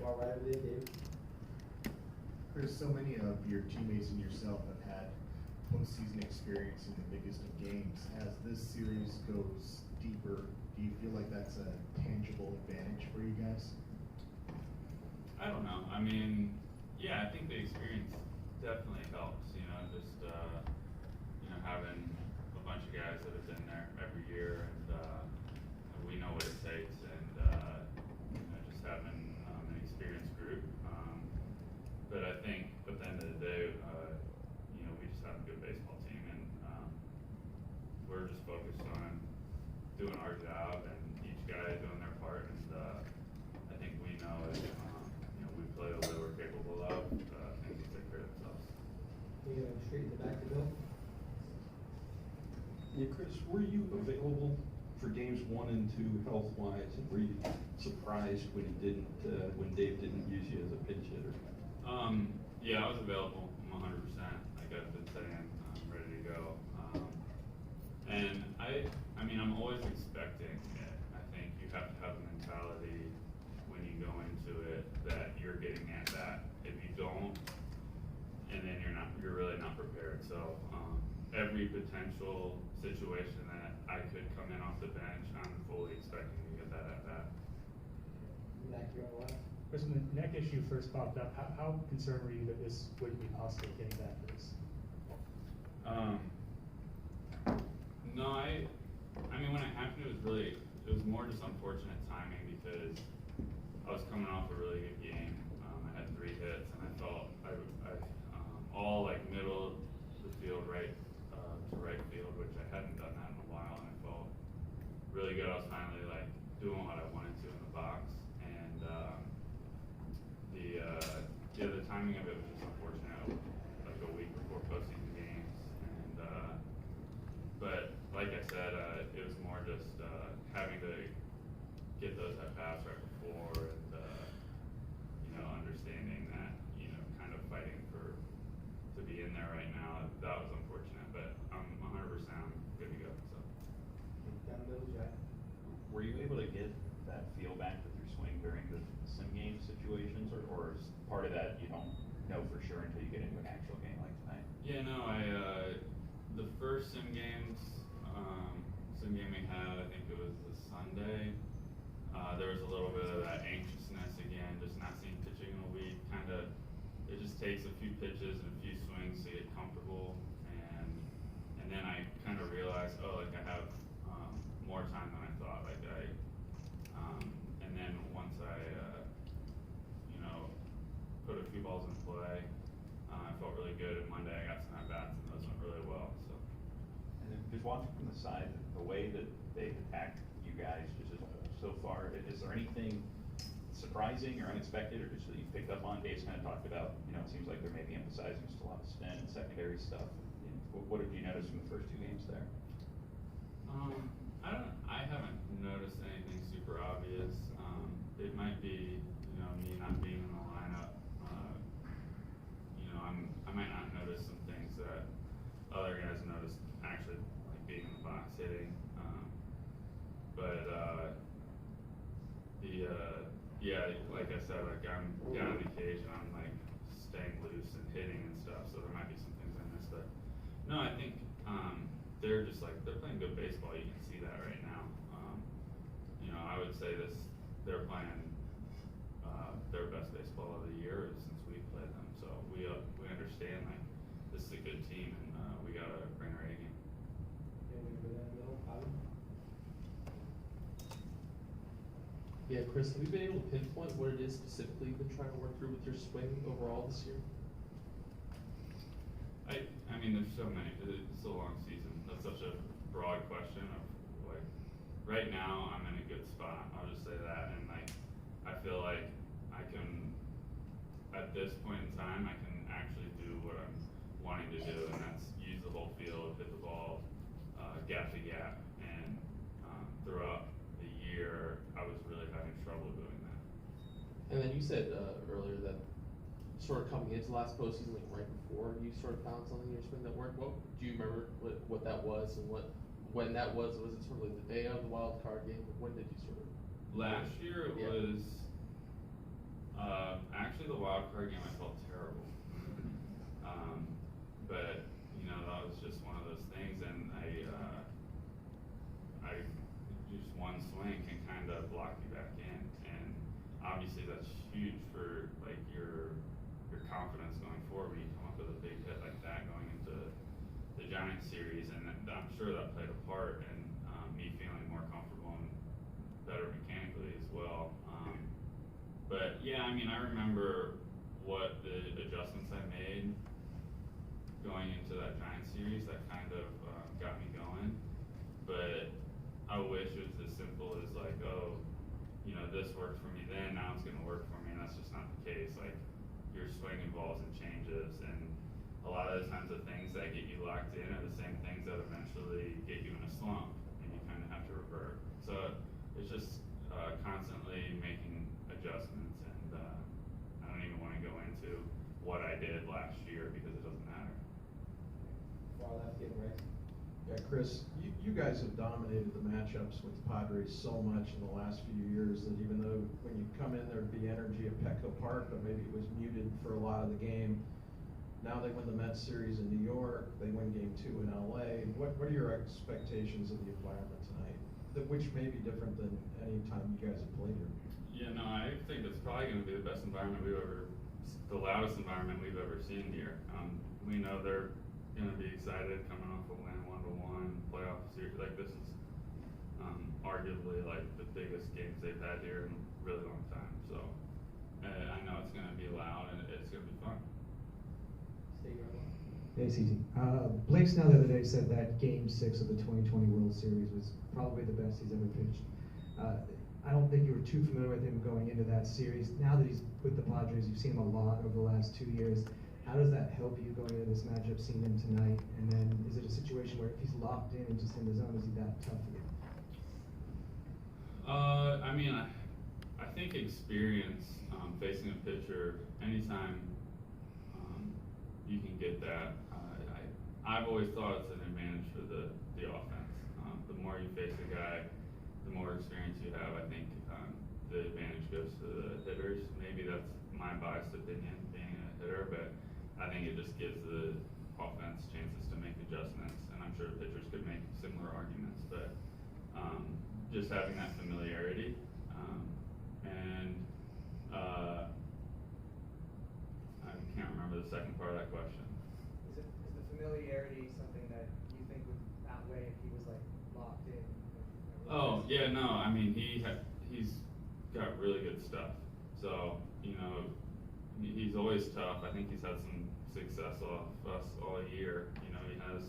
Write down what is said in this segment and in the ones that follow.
Far right over there, Dave. Chris, so many of your teammates and yourself have had postseason experience in the biggest of games. As this series goes deeper, do you feel like that's a tangible advantage for you guys? I don't know. I mean, yeah, I think the experience definitely helps. You know, just having a bunch of guys that have been there every year, and we know what it takes, and just having an experienced group. But I think at the end of the day, we just have a good baseball team, and we're just focused on doing our job and each guy doing their part. And I think we know if we play the way we're capable of, things will take care of themselves. You go straight in the back to Bill. Yeah, Chris, were you available for games 1 and 2 health-wise, and were you surprised when when Dave didn't use you as a pinch hitter? Yeah, I was available 100%. Like I've been saying, I'm ready to go. And I mean, I'm always expecting it. I think you have to have a mentality when you go into it that you're getting at that. If you don't, and then you're really not prepared. So every potential situation that I could come in off the bench, I'm fully expecting to get that at bat. Back here on the left. Chris, when the neck issue first popped up, how concerned were you that this wouldn't be possible getting back to this? No, I mean, when it happened, it was more just unfortunate timing because I was coming off a really good game. I had 3 hits, and I felt I all like middle of the field, right to right field, which I hadn't done that in a while, and I felt really good. I was finally like doing what I wanted to in the box, and the timing of it was just unfortunate, like a week before postseason games, and but like I said, it was more just having to get those at bats right before, and understanding that kind of fighting to be in there right now. That was unfortunate, but I'm 100% good to go. So Down the middle, Jack. Were you able to get that feel back with your swing during the sim game situations, or is part of that you don't know for sure until you get into an actual game like tonight? yeah, no, the first sim game we had, I think it was the Sunday. There was a little bit of that anxiousness again, just not seeing pitching in a week. It just takes a few pitches and a few swings to get comfortable, and then I kind of realized, like I have more time than I thought. And then once I put a few balls in play, I felt really good. And Monday I got some at bats, and those went really well. So. And then just watching from the side, the way that they've attacked you guys just so far, is there anything surprising or unexpected, or just that you picked up on? Dave's kind of talked about, it seems like they're maybe emphasizing just a lot of spin and secondary stuff. What did you notice from the first 2 games there? I haven't noticed anything super obvious. It might be, me not being in the lineup. I might not notice some things that other guys noticed, actually, like being in the box hitting. Like I said, like I'm down in the cage and I'm like staying loose and hitting and stuff, so there might be some things I missed, but no, I think they're playing good baseball. You can see that right now. I would say they're playing their best baseball of the year since we played them, so we understand like this is a good team, and we gotta bring our A game. Yeah, we go down the middle, Bobby. Yeah, Chris, have you been able to pinpoint what it is specifically you've been trying to work through with your swing overall this year? I mean, there's so many. It's a long season. That's such a broad question of like, right now I'm in a good spot. I'll just say that, and like, I feel like I can, at this point in time, I can actually do what I'm wanting to do, and that's use the whole field, hit the ball, gap to gap, and throughout the year, I was really having trouble doing that. And then you said earlier that sort of coming into last postseason, like right before you sort of found something in your swing that worked. What do you remember what that was, and when that was? Was it sort of like the day of the wild card game? When did you sort of? Last year it Yeah. was entire game I felt terrible. But you know, that was just one of those things, and I just one swing can kind of block you back in, and obviously that's huge for like your confidence going forward when you come up with a big hit like that going into the Giants series, and I'm sure that played a part in me feeling more comfortable and better mechanically as well. But yeah, I mean, I remember what the adjustments I made going into that Giants series that kind of got me going. But I wish it was as simple as like, oh, you know, this worked for me then, now it's gonna work for me, and that's just not the case. Like, your swing evolves and changes, and a lot of the times the things that get you locked in are the same things that eventually get you in a slump, and you kind of have to revert. So it's just constantly making adjustments, and I don't even want to go into what I did last year because it doesn't matter. Far left, get right. Yeah, Chris, you guys have dominated the matchups with the Padres so much in the last few years that even though when you come in there'd be energy at Petco Park, but maybe it was muted for a lot of the game. Now they win the Mets series in New York, they win game 2 in LA. What are your expectations of the environment tonight? Which may be different than any time you guys have played here. Yeah, no, I think it's probably going to be the best environment the loudest environment we've ever seen here. We know they're going to be excited coming off a win 1-1 playoff series. Like, this is arguably like the biggest games they've had here in a really long time. So I know it's going to be loud and it's going to be fun. Stay your one. Hey, CT. Blake Snell the other day said that Game 6 of the 2020 World Series was probably the best he's ever pitched. I don't think you were too familiar with him going into that series. Now that he's with the Padres, you've seen him a lot over the last 2 years. How does that help you going into this matchup, seeing him tonight? And then is it a situation where if he's locked in and just in the zone, is he that tough for you? I mean, I think experience facing a pitcher, anytime you can get that, I've always thought it's an advantage for the offense. The more you face a guy, the more experience you have, I think the advantage goes to the hitters. Maybe that's my biased opinion, being a hitter, but I think it just gives the offense chances to make adjustments, and I'm sure pitchers could make similar arguments, but just having that familiarity, and I can't remember the second part of that question. Is the familiarity something that you think would outweigh if he was like locked in? Oh, yeah, no, I mean, he's got really good stuff. So, you know, he's always tough. I think he's had some success off us all year. You know, he has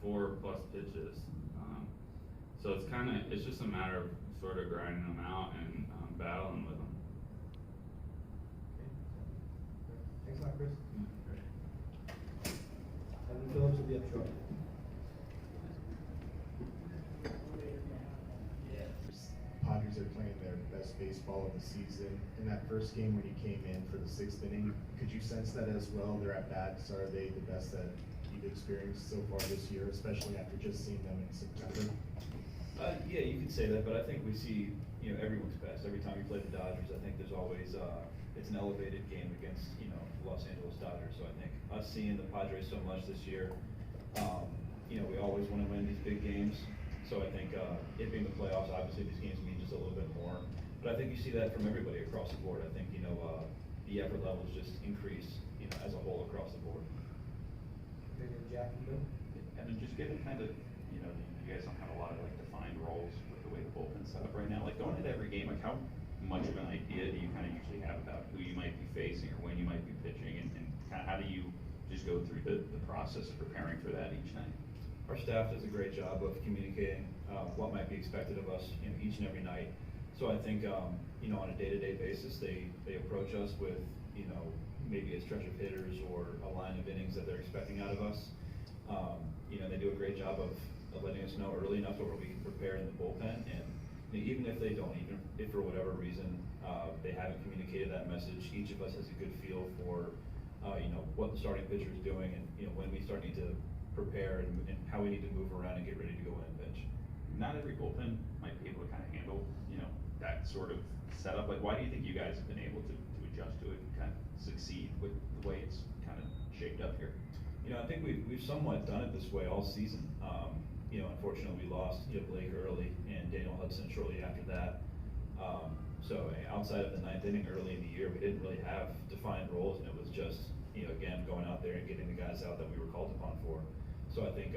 4+ pitches. So it's just a matter of sort of grinding them out and battling with them. Okay. Thanks a lot, Chris. Evan Phillips will be up short. Padres are playing their best baseball of the season. In that first game when you came in for the 6th inning, could you sense that as well? Their at-bats, are they the best that you've experienced so far this year, especially after just seeing them in September? Yeah, you could say that, but I think we see, you know, everyone's best. Every time you play the Dodgers, I think there's always, it's an elevated game against, you know, Los Angeles Dodgers. So I think us seeing the Padres so much this year, you know, we always want to win these big games. So I think it being the playoffs, obviously these games mean just a little bit more. But I think you see that from everybody across the board. I think, you know, the effort levels just increase, you know, as a whole across the board. Maybe Jack and Bill. And then just given kind of, you know, you guys don't have a lot of like defined roles with the way the bullpen's set up right now. Like going into every game, like how much of an idea do you kind of usually have about who you might be facing or when you might be pitching, and kind of how do you just go through the process of preparing for that each night? Our staff does a great job of communicating what might be expected of us, you know, each and every night. So I think, you know, on a day-to-day basis, they approach us with, you know, maybe a stretch of hitters or a line of innings that they're expecting out of us. You know, they do a great job of letting us know early enough so we can prepare in the bullpen. And you know, even if they don't, even if for whatever reason they haven't communicated that message, each of us has a good feel for, you know, what the starting pitcher is doing, and you know, when we start need to prepare and how we need to move around and get ready to go in and pitch. Not every bullpen might be able to kind of handle, you know, that sort of setup. Like, why do you think you guys have been able to adjust to it and kind of succeed with the way it's kind of shaped up here? You know, I think we've somewhat done it this way all season. You know, unfortunately, we lost Blake early and Daniel Hudson shortly after that. So outside of the ninth inning early in the year, we didn't really have defined roles, and it was just, you know, again, going out there and getting the guys out that we were called upon for. So I think,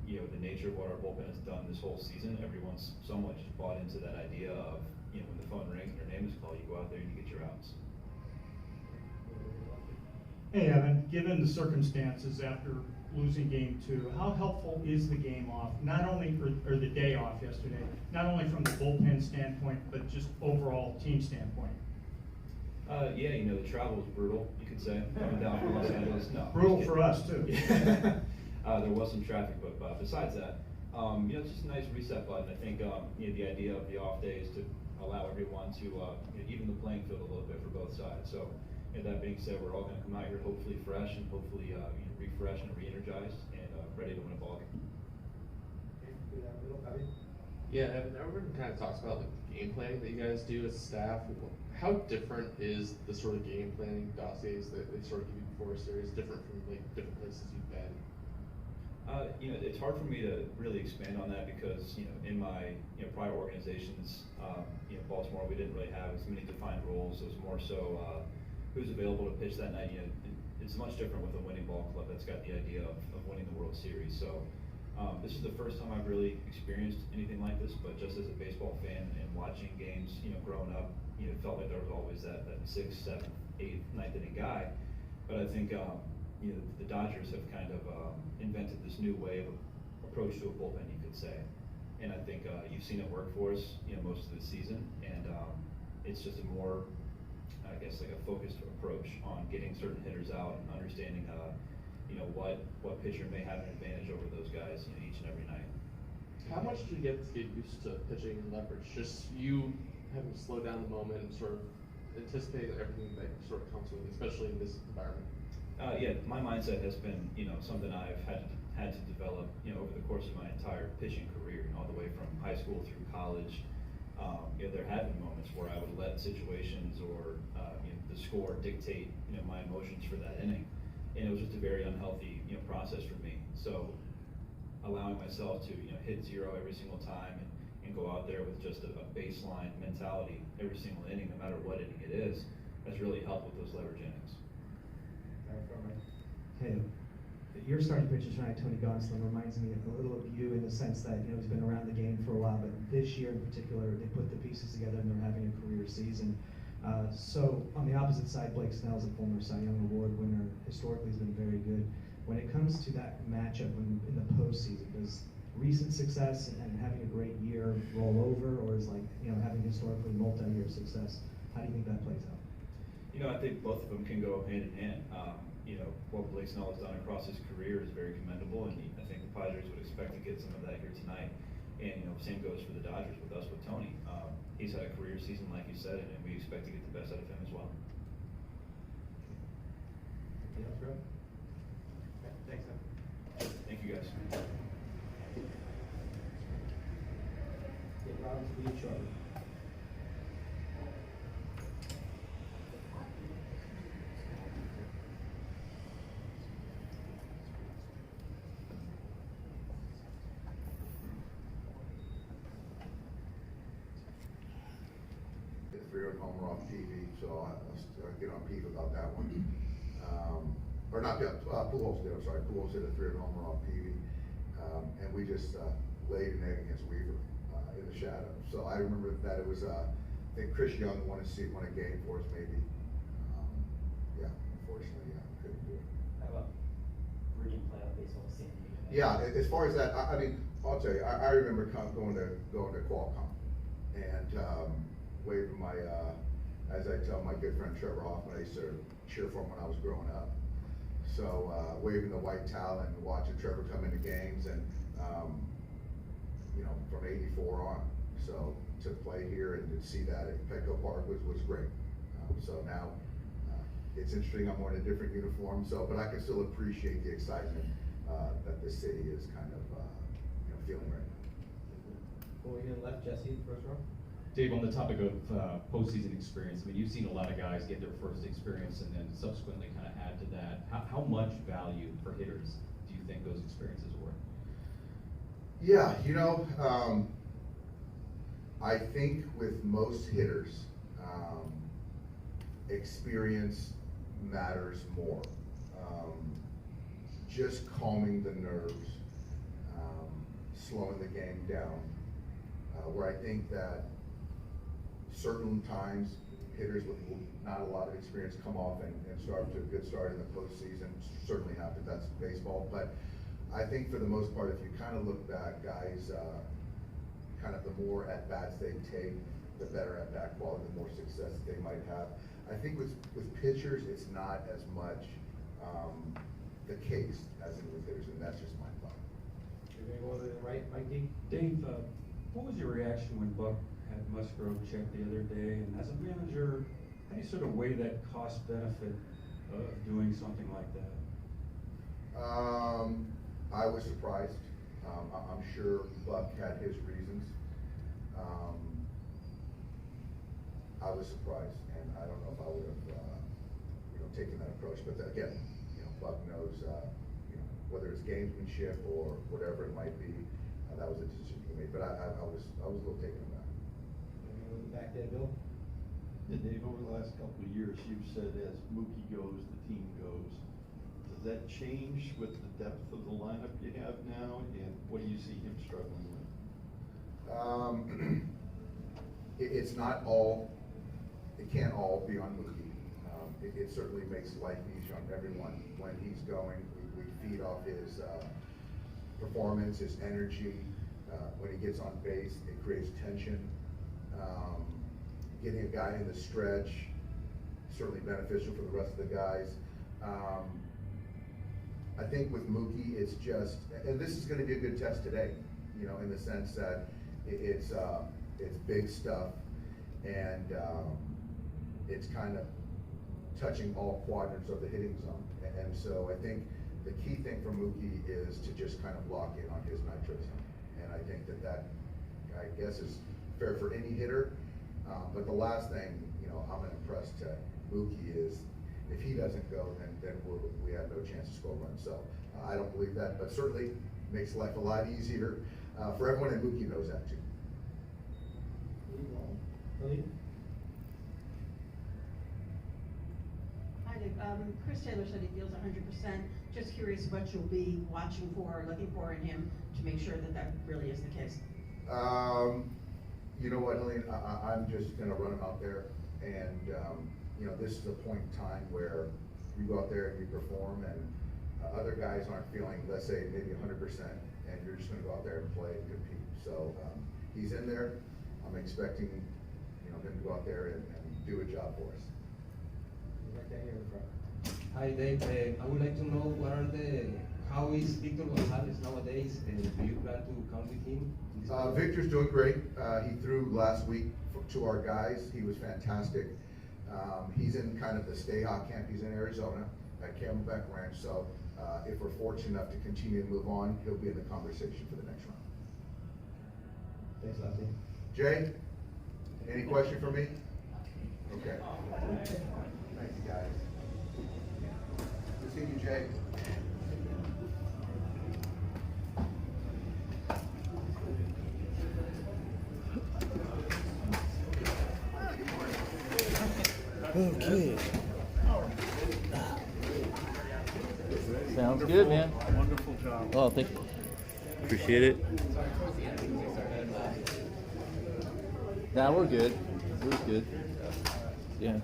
you know, the nature of what our bullpen has done this whole season, everyone's somewhat just bought into that idea of, you know, when the phone rings and your name is called, you go out there and you get your outs. Hey Evan, given the circumstances after losing game 2, how helpful is the game off, not only, or the day off yesterday, not only from the bullpen standpoint, but just overall team standpoint? Yeah, you know, the travel was brutal, you could say, coming down from Los Angeles. No, Brutal just for kidding. us too. There was some traffic, but besides that, you know, it's just a nice reset button. I think, you know, the idea of the off days to allow everyone to, you know, even the playing field a little bit for both sides. So, you know, that being said, we're all going to come out here hopefully fresh and hopefully, you know, refreshed and re-energized and ready to win a ball game. Okay, do that middle, Javi. Yeah, Evan, everyone kind of talks about like the game planning that you guys do as staff. How different is the sort of game planning dossiers that they sort of give you before a series, different from like different places you've been? You know, it's hard for me to really expand on that because, you know, in my, you know, prior organizations, you know, Baltimore, we didn't really have as many defined roles. It was more so who's available to pitch that night. You know, it's much different with a winning ball club that's got the idea of winning the World Series. So this is the first time I've really experienced anything like this, but just as a baseball fan and watching games, you know, growing up, you know, it felt like there was always that 6th, 7th, 8th, 9th inning guy. But I think, you know, the Dodgers have kind of invented this new way of approach to a bullpen, you could say. And I think you've seen it work for us, you know, most of the season. And it's just a more, I guess, like a focused approach on getting certain hitters out and understanding, you know, what pitcher may have an advantage over those guys, you know, each and every night. How much do you get used to pitching and leverage? Just you having to slow down the moment and sort of anticipate everything that sort of comes with it, especially in this environment. Yeah, my mindset has been, you know, something I've had to develop, you know, over the course of my entire pitching career, you know, all the way from high school through college. You know, there have been moments where I would let situations or you know, the score dictate, you know, my emotions for that inning, and it was just a very unhealthy, you know, process for me. So allowing myself to, you know, hit zero every single time and go out there with just a baseline mentality every single inning, no matter what inning it is, has really helped with those leverage innings. Hey, your starting pitcher tonight, Tony Gonsolin, reminds me a little of you in the sense that, you know, he's been around the game for a while, but this year in particular, they put the pieces together and they're having a career season. So on the opposite side, Blake Snell's a former Cy Young Award winner, historically has been very good. When it comes to that matchup in the postseason, does recent success and having a great year roll over, or is like, you know, having historically multi-year success, how do you think that plays out? You know, I think both of them can go hand in hand. You know, what Blake Snell has done across his career is very commendable, and I think the Padres would expect to get some of that here tonight. And, you know, same goes for the Dodgers with us, with Tony. He's had a career season, like you said, and we expect to get the best out of him as well. Anything else, Rob? Okay, thanks, Evan. Thank you, guys. Get Robin to be in charge. Three-run homer off TV, so I'll get on Pete about that one. Or not, Pujols did, I'm sorry, Pujols hit a three-run homer off TV. And we just laid an egg against Weaver in the shadow. So I remember that it was, I think Chris Young won a game for us maybe. Yeah, unfortunately, couldn't do it. How about bringing playoff baseball to San Diego? Yeah, as far as that, I mean, I'll tell you, I remember going to Qualcomm and waving my, as I tell my good friend Trevor Hoffman, I used to cheer for him when I was growing up. So waving the white towel and watching Trevor come into games, and you know, from '84 on. So to play here and to see that at Petco Park was great. So now it's interesting. I'm wearing a different uniform, so but I can still appreciate the excitement that the city is kind of you know, feeling right now. Going in left, Jesse, first row. Dave, on the topic of postseason experience, I mean, you've seen a lot of guys get their first experience and then subsequently kind of add to that. How much value for hitters do you think those experiences were? Yeah, I think with most hitters, experience matters more. Just calming the nerves, slowing the game down, where I think that certain times hitters with not a lot of experience come off and start to a good start in the postseason. Certainly happens, that's baseball, but I think for the most part, if you kind of look back, guys, kind of the more at-bats they take, the better at-bat quality, the more success they might have. I think with pitchers, it's not as much the case as in with hitters, and that's just my thought. You're gonna go to the right, Mikey? Dave, what was your reaction when Buck had Musgrove check the other day? And as a manager, how do you sort of weigh that cost benefit of doing something like that? I was surprised. I'm sure Buck had his reasons. I was surprised, and I don't know if I would have, taken that approach. But again, Buck knows, whether it's gamesmanship or whatever it might be, that was a decision he made. But I was a little taken aback. Back there, Bill? Yeah, Dave, over the last couple of years, you've said as Mookie goes, the team goes. Does that change with the depth of the lineup you have now, and what do you see him struggling with? It's not all, it can't all be on Mookie. It certainly makes life easier on everyone when he's going. We feed off his performance, his energy. When he gets on base, it creates tension. Getting a guy in the stretch, certainly beneficial for the rest of the guys. I think with Mookie, it's just, and this is going to be a good test today, in the sense that it's big stuff, and it's kind of touching all quadrants of the hitting zone. And so I think the key thing for Mookie is to just kind of lock in on his nitro zone. And I think that I guess is fair for any hitter. But the last thing, I'm impressed to Mookie is if he doesn't go, then we have no chance to score runs. So I don't believe that, but certainly makes life a lot easier for everyone, and Mookie knows that too. Hi, Dave. Chris Taylor said he feels 100%. Just curious what you'll be watching for or looking for in him to make sure that really is the case. You know what, Helene, I'm just gonna run him out there, and this is a point in time where you go out there and you perform, and other guys aren't feeling, let's say, maybe 100%, and you're just gonna go out there and play and compete. So he's in there. I'm expecting, him to go out there and do a job for us. Right there in front. Hi Dave, I would like to know how is Victor Gonzalez nowadays, and do you plan to come with him? Victor's doing great. He threw last week to our guys. He was fantastic. He's in kind of the stay hot camp. He's in Arizona at Camelback Ranch. So if we're fortunate enough to continue to move on, he'll be in the conversation for the next round. Thanks, Lefty. Jay, any question for me? Okay. Thank you, guys. Good seeing you, Jay. Okay. Sounds good, man. Wonderful job. Oh, thank you. Appreciate it. Nah, we're good. We're good. Yeah.